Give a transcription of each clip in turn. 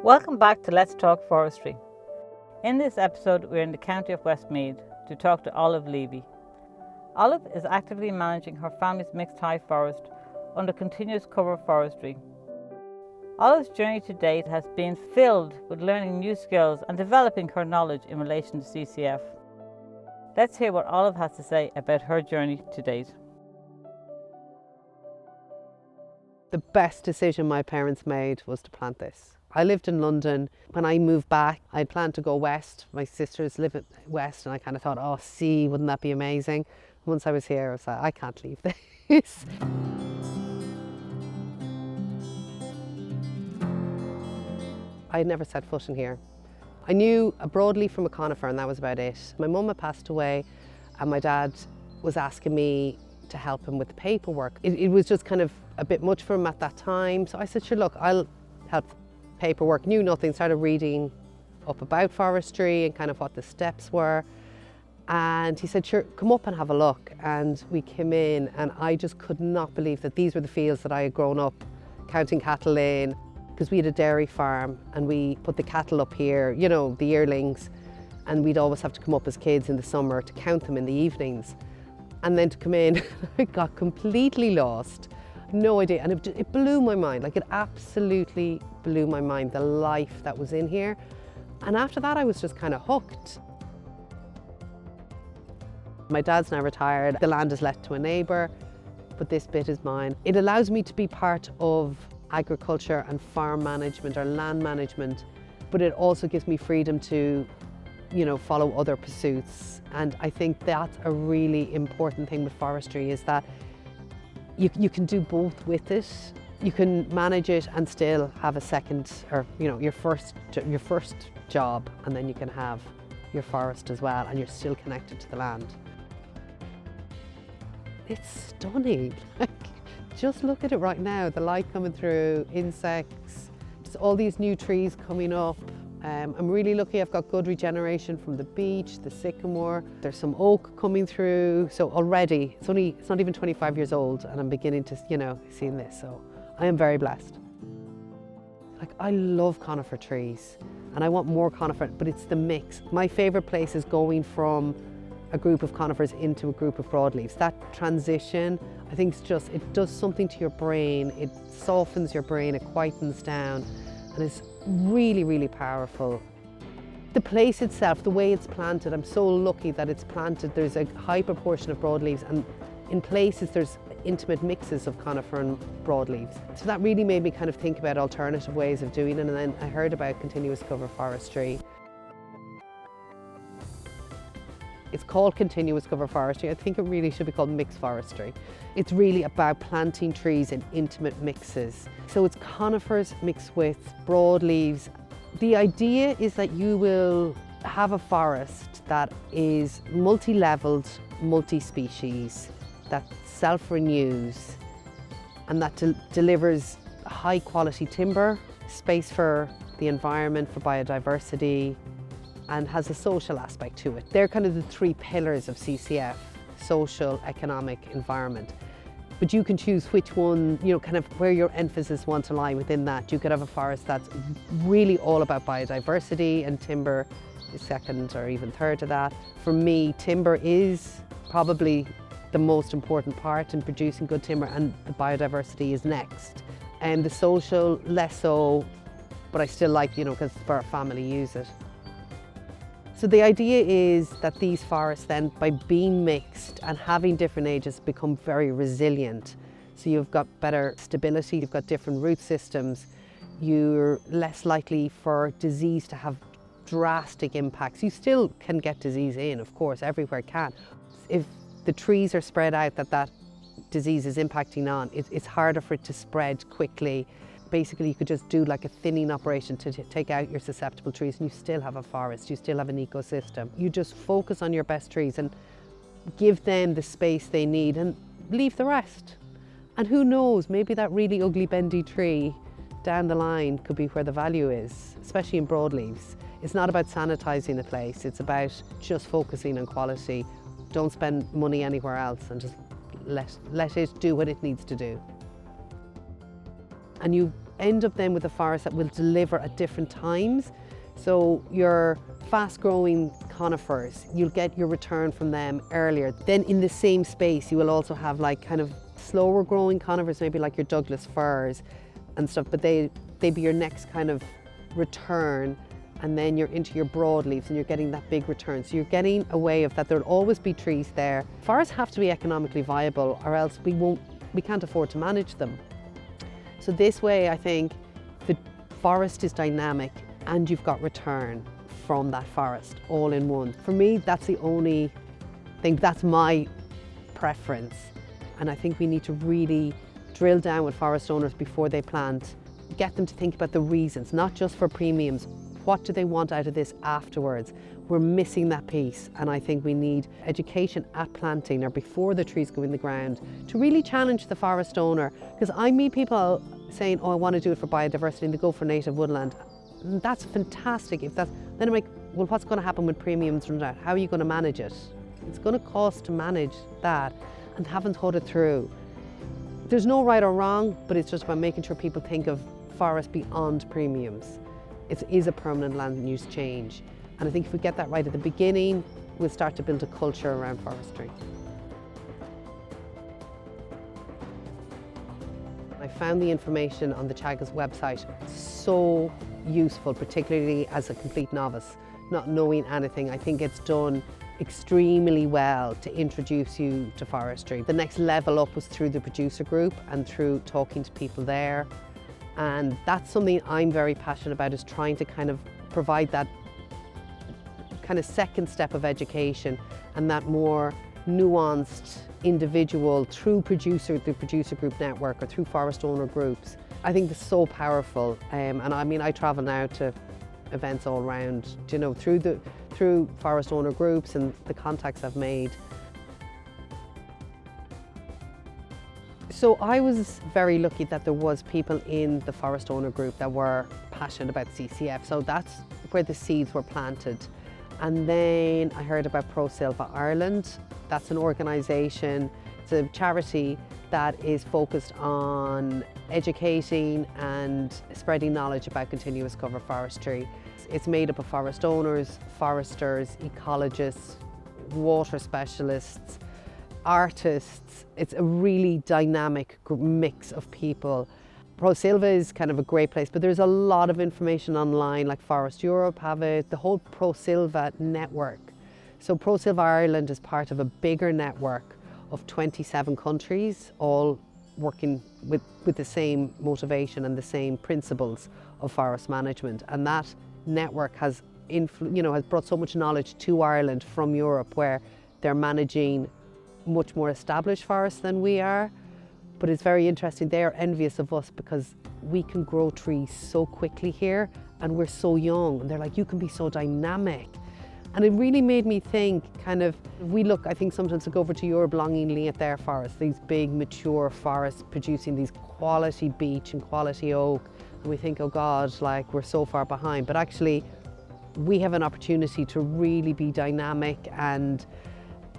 Welcome back to Let's Talk Forestry. In this episode, we're in the county of Westmeath to talk to Olive Leavy. Olive is actively managing her family's mixed high forest under continuous cover forestry. Olive's journey to date has been filled with learning new skills and developing her knowledge in relation to CCF. Let's hear what Olive has to say about her journey to date. The best decision my parents made was to plant this. I lived in London. When I moved back, I planned to go west. My sisters live west, and I kind of thought, oh, sea, wouldn't that be amazing? Once I was here, I was like, I can't leave this. I had never set foot in here. I knew a broadleaf from a conifer, and that was about it. My mum had passed away, and my dad was asking me to help him with the paperwork. It was just kind of a bit much for him at that time. So I said, sure, look, I'll help. Paperwork, knew nothing, started reading up about forestry and kind of what the steps were. And he said, sure, come up and have a look. And we came in, and I just could not believe that these were the fields that I had grown up counting cattle in, because we had a dairy farm and we put the cattle up here, you know, the yearlings, and we'd always have to come up as kids in the summer to count them in the evenings. And then to come in, I got completely lost. No idea, and it blew my mind. Like, it absolutely blew my mind, the life that was in here. And after that, I was just kind of hooked. My dad's now retired. The land is let to a neighbour, but this bit is mine. It allows me to be part of agriculture and farm management or land management, but it also gives me freedom to, you know, follow other pursuits. And I think that's a really important thing with forestry, is that you can do both with it. You can manage it and still have a second, or you know, your first job, and then you can have your forest as well, and you're still connected to the land. It's stunning. Like, just look at it right now, the light coming through, insects, just all these new trees coming up. I'm really lucky, I've got good regeneration from the beech, the sycamore. There's some oak coming through. So already, it's not even 25 years old, and I'm beginning to, you know, seeing this. So I am very blessed. Like, I love conifer trees, and I want more conifer, but it's the mix. My favorite place is going from a group of conifers into a group of broadleaves. That transition, I think, it does something to your brain. It softens your brain, it quietens down, and it's really, really powerful. The place itself, the way it's planted, I'm so lucky that it's planted. There's a high proportion of broadleaves, and in places there's intimate mixes of conifer and broadleaves. So that really made me kind of think about alternative ways of doing it, and then I heard about continuous cover forestry. It's called continuous cover forestry. I think it really should be called mixed forestry. It's really about planting trees in intimate mixes. So it's conifers mixed with broadleaves. The idea is that you will have a forest that is multi-leveled, multi-species, that self-renews, and that delivers high quality timber, space for the environment, for biodiversity, and has a social aspect to it. They're kind of the three pillars of CCF: social, economic, environment. But you can choose which one, you know, kind of where your emphasis wants to lie within that. You could have a forest that's really all about biodiversity, and timber is second or even third to that. For me, timber is probably the most important part in producing good timber, and the biodiversity is next. And the social, less so, but I still like, you know, because for our family use it. So the idea is that these forests then, by being mixed and having different ages, become very resilient. So you've got better stability, you've got different root systems, you're less likely for disease to have drastic impacts. You still can get disease in, of course, everywhere can. If the trees are spread out that disease is impacting on, it's harder for it to spread quickly. Basically, you could just do like a thinning operation to take out your susceptible trees, and you still have a forest, you still have an ecosystem. You just focus on your best trees and give them the space they need and leave the rest. And who knows, maybe that really ugly bendy tree down the line could be where the value is, especially in broadleaves. It's not about sanitizing a place, it's about just focusing on quality. Don't spend money anywhere else, and just let it do what it needs to do. And you end up then with a forest that will deliver at different times. So your fast growing conifers, you'll get your return from them earlier. Then in the same space, you will also have like kind of slower growing conifers, maybe like your Douglas firs and stuff, but they'd be your next kind of return. And then you're into your broadleaves and you're getting that big return. So you're getting a way of that there'll always be trees there. Forests have to be economically viable or else we can't afford to manage them. So this way, I think the forest is dynamic and you've got return from that forest all in one. For me, that's the only thing, that's my preference. And I think we need to really drill down with forest owners before they plant, get them to think about the reasons, not just for premiums. What do they want out of this afterwards? We're missing that piece, and I think we need education at planting or before the trees go in the ground to really challenge the forest owner. Because I meet people saying, oh, I want to do it for biodiversity, and they go for native woodland. And that's fantastic. Then I'm like, well, what's going to happen when premiums run out? How are you going to manage it? It's going to cost to manage that, and haven't thought it through. There's no right or wrong, but it's just about making sure people think of forest beyond premiums. It is a permanent land use change. And I think if we get that right at the beginning, we'll start to build a culture around forestry. I found the information on the Teagasc website so useful, particularly as a complete novice, not knowing anything. I think it's done extremely well to introduce you to forestry. The next level up was through the producer group and through talking to people there. And that's something I'm very passionate about, is trying to kind of provide that kind of second step of education and that more nuanced individual through the producer group network or through forest owner groups. I think it's so powerful. And I mean, I travel now to events all around, you know, through forest owner groups and the contacts I've made. So I was very lucky that there was people in the forest owner group that were passionate about CCF. So that's where the seeds were planted. And then I heard about Pro Silva Ireland. That's an organisation, it's a charity that is focused on educating and spreading knowledge about continuous cover forestry. It's made up of forest owners, foresters, ecologists, water specialists, artists. It's a really dynamic mix of people. Pro Silva is kind of a great place, but there's a lot of information online, like Forest Europe have it, the whole Pro Silva network. So Pro Silva Ireland is part of a bigger network of 27 countries, all working with the same motivation and the same principles of forest management. And that network has brought so much knowledge to Ireland from Europe, where they're managing much more established forests than we are. But it's very interesting, they are envious of us because we can grow trees so quickly here and we're so young. And they're like, you can be so dynamic. And it really made me think, kind of, we look, I think sometimes to go over to Europe longingly at their forests, these big mature forests producing these quality beech and quality oak. And we think, oh God, like we're so far behind. But actually, we have an opportunity to really be dynamic, and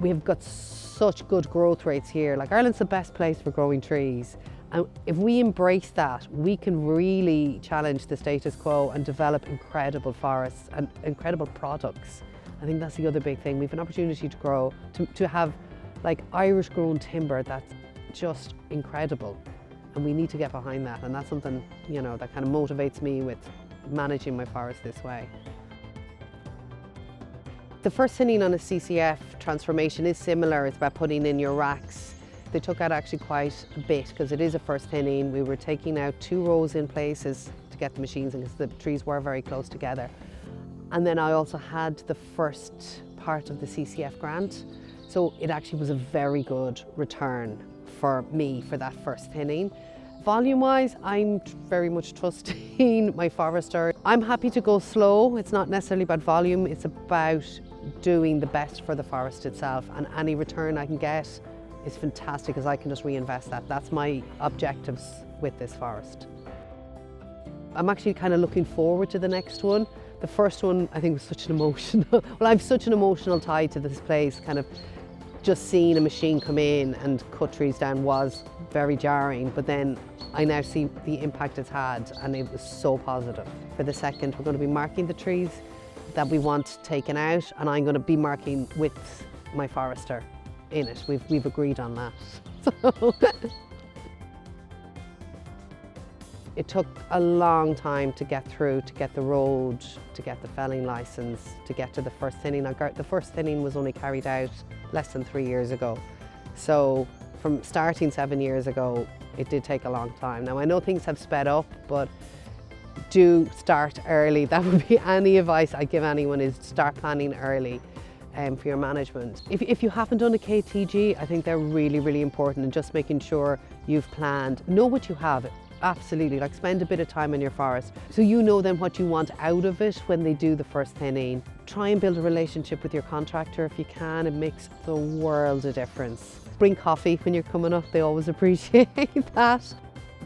we have got such good growth rates here. Like Ireland's the best place for growing trees. And if we embrace that, we can really challenge the status quo and develop incredible forests and incredible products. I think that's the other big thing. We have an opportunity to grow, to have like Irish grown timber that's just incredible. And we need to get behind that. And that's something, you know, that kind of motivates me with managing my forest this way. The first thinning on a CCF transformation is similar. It's about putting in your racks. They took out actually quite a bit because it is a first thinning. We were taking out 2 rows in places to get the machines in because the trees were very close together. And then I also had the first part of the CCF grant. So it actually was a very good return for me for that first thinning. Volume-wise, I'm very much trusting my forester. I'm happy to go slow. It's not necessarily about volume, it's about doing the best for the forest itself, and any return I can get is fantastic because I can just reinvest that. That's my objectives with this forest. I'm actually kind of looking forward to the next one. The first one I think was such an emotional, well, I have such an emotional tie to this place. Kind of just seeing a machine come in and cut trees down was very jarring, but then I now see the impact it's had, and it was so positive. For the second, we're going to be marking the trees that we want taken out, and I'm going to be marking with my forester in it. We've agreed on that. So it took a long time to get through, to get the road, to get the felling licence, to get to the first thinning. The first thinning was only carried out less than 3 years ago. So from starting 7 years ago, it did take a long time. Now I know things have sped up, but do start early. That would be any advice I give anyone, is start planning early for your management. If you haven't done a KTG, I think they're really, really important, and just making sure you've planned. Know what you have. Absolutely, like spend a bit of time in your forest so you know then what you want out of it when they do the first thinning. Try and build a relationship with your contractor if you can. It makes the world of difference. Bring coffee when you're coming up, they always appreciate that.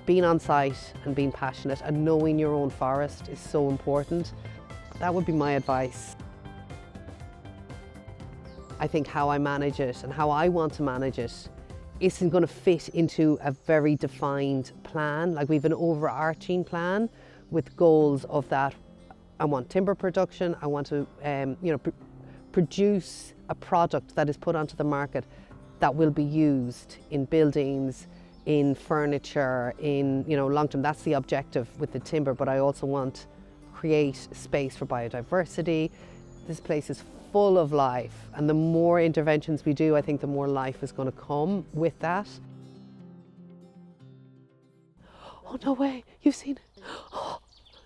Being on site and being passionate and knowing your own forest is so important. That would be my advice. I think how I manage it and how I want to manage it isn't going to fit into a very defined plan. Like, we've an overarching plan with goals of that. I want timber production. I want to produce a product that is put onto the market that will be used in buildings, in furniture, in long term. That's the objective with the timber, but I also want to create space for biodiversity. This place is full of life, and the more interventions we do, I think the more life is going to come with that. Oh, no way, you've seen it. Oh,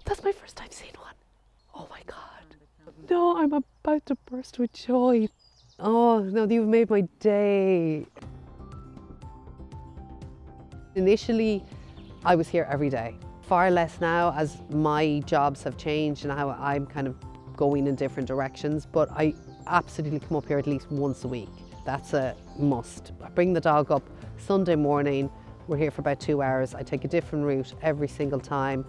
that's my first time seeing one. Oh my God. No, I'm about to burst with joy. Oh no, you've made my day. Initially, I was here every day. Far less now as my jobs have changed and how I'm kind of going in different directions, but I absolutely come up here at least once a week. That's a must. I bring the dog up Sunday morning. We're here for about 2 hours. I take a different route every single time.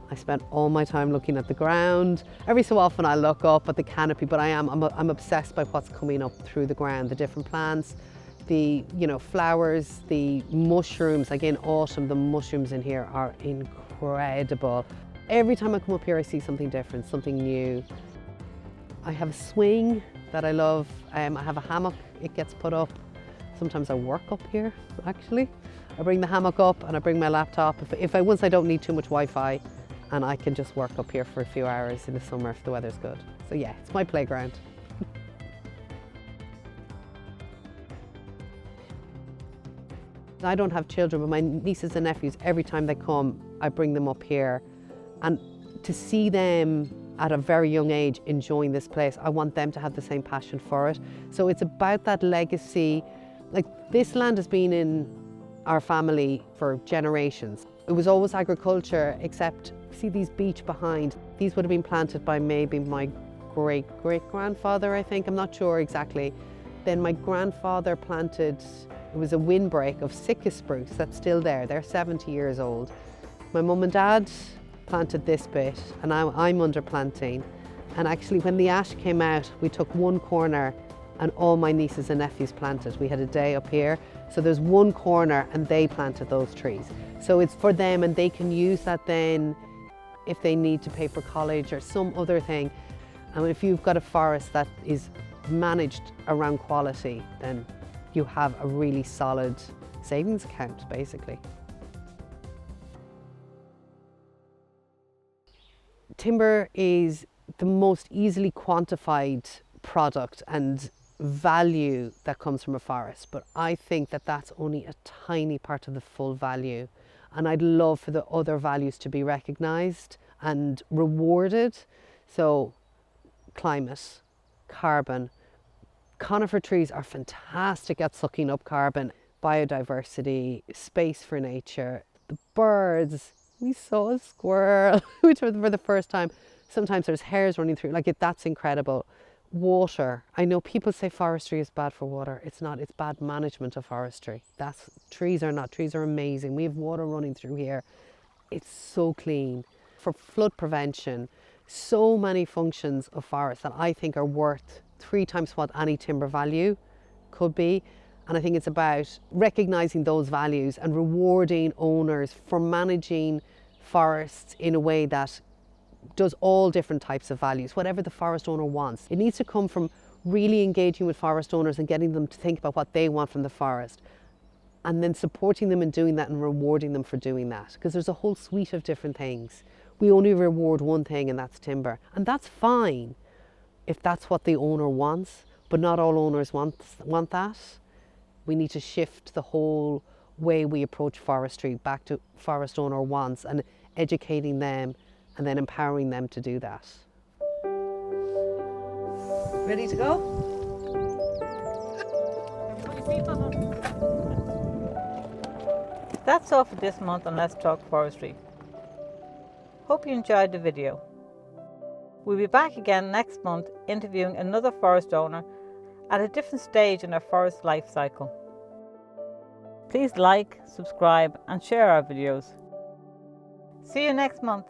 I spend all my time looking at the ground. Every so often I look up at the canopy, but I'm obsessed by what's coming up through the ground, the different plants, the flowers, the mushrooms. Like in autumn, the mushrooms in here are incredible. Every time I come up here, I see something different, something new. I have a swing that I love. I have a hammock, it gets put up. Sometimes I work up here, actually. I bring the hammock up and I bring my laptop. Once I don't need too much Wi-Fi, and I can just work up here for a few hours in the summer if the weather's good. So yeah, it's my playground. I don't have children, but my nieces and nephews, every time they come, I bring them up here. And to see them at a very young age enjoying this place, I want them to have the same passion for it. So it's about that legacy. Like, this land has been in our family for generations. It was always agriculture, except see these beech behind. These would have been planted by maybe my great-great-grandfather, I think. I'm not sure exactly. Then my grandfather planted, it was a windbreak of Sitka spruce that's still there. They're 70 years old. My mum and dad planted this bit, and now I'm under planting. And actually, when the ash came out, we took one corner and all my nieces and nephews planted. We had a day up here, so there's one corner and they planted those trees. So it's for them, and they can use that then if they need to pay for college or some other thing. And if you've got a forest that is managed around quality, then you have a really solid savings account, basically. Timber is the most easily quantified product and value that comes from a forest, but I think that that's only a tiny part of the full value, and I'd love for the other values to be recognised and rewarded. So climate, carbon. Conifer trees are fantastic at sucking up carbon. Biodiversity, space for nature, the birds. We saw a squirrel, which was for the first time. Sometimes there's hares running through, that's incredible. Water. I know people say forestry is bad for water. It's not, it's bad management of forestry. Trees are not. Trees are amazing. We have water running through here. It's so clean. For flood prevention, so many functions of forest that I think are worth 3 times what any timber value could be. And I think it's about recognising those values and rewarding owners for managing forests in a way that does all different types of values, whatever the forest owner wants. It needs to come from really engaging with forest owners and getting them to think about what they want from the forest, and then supporting them in doing that and rewarding them for doing that, because there's a whole suite of different things. We only reward one thing, and that's timber, and that's fine if that's what the owner wants, but not all owners want that. We need to shift the whole way we approach forestry back to forest owner wants and educating them and then empowering them to do that. Ready to go? That's all for this month on Let's Talk Forestry. Hope you enjoyed the video. We'll be back again next month interviewing another forest owner at a different stage in their forest life cycle. Please like, subscribe and share our videos. See you next month.